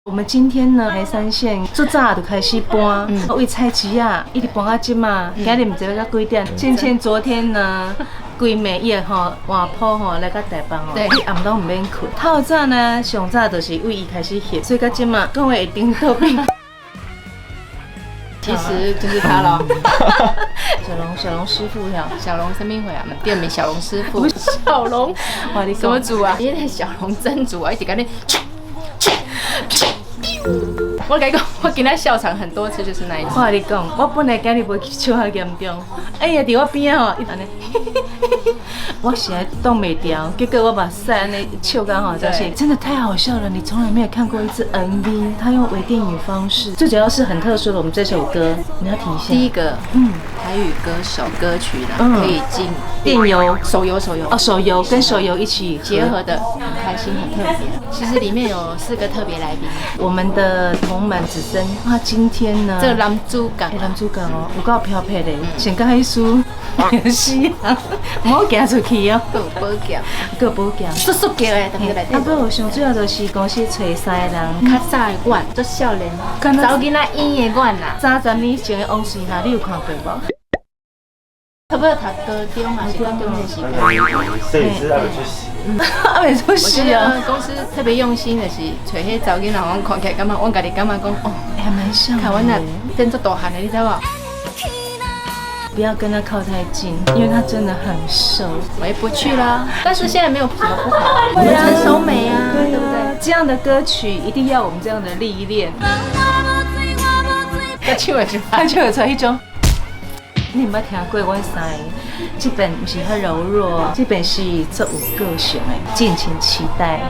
我们今天呢，台三线最早就开始搬，为菜市啊，一直搬到今嘛，今日唔知要到几点。芊芊昨天呢，规暝夜吼换铺吼来到台北吼，你暗时唔免困。透早呢，上早就是为伊开始翕，所以到今嘛，讲话会顶到边。其实就是他咯，小龙师傅呀，小龙生命会啊，店名小龙师傅。小龙，怎么煮啊？因为小龙蒸煮啊，一直跟你。我跟你讲，我今天笑场很多次，就是那一次。我跟你讲，我本来今日袂笑遐严重，哎呀，伫我边吼，伊安尼，我实在挡袂掉，结果我把塞安尼笑干吼，就是真的太好笑了。你从来没有看过一支 MV， 它用微电影方式，最主要是很特殊的。我们这首歌你要提一下。第一个，台语歌手歌曲啦，可以进电邮、手游哦，手游跟手游一起结合的，很开心，很特别。其实里面有4个特别来宾，我们的同门子孙，他今天呢，这个男主角，男主角哦，有够漂配的，先甲迄书，是啊，唔好行出去哦，有保险，有保险，叔叔叫的，同个来。啊，不过上主要就是公司找师的人，较早的阮，做少年，查某囡仔演的阮啦。30年前的王水下，你有看过无？差不多读高中还是高中的时间。摄影师还没出席。还没出席啊！公司特别用心的是找迄查某囡仔，我看起来感觉，我家己感觉讲哦，还蛮像。看阮那变做大汉的，你知无？不要跟他靠太近，因为他真的很瘦。我也不去啦。但是现在没有什么不好，我们成熟美啊，对不对？这样的歌曲一定要我们这样的历练。要唱的就他就有出迄种。你有捌听过我三个？这边不是很柔弱，这边是最有个性的，敬请期待。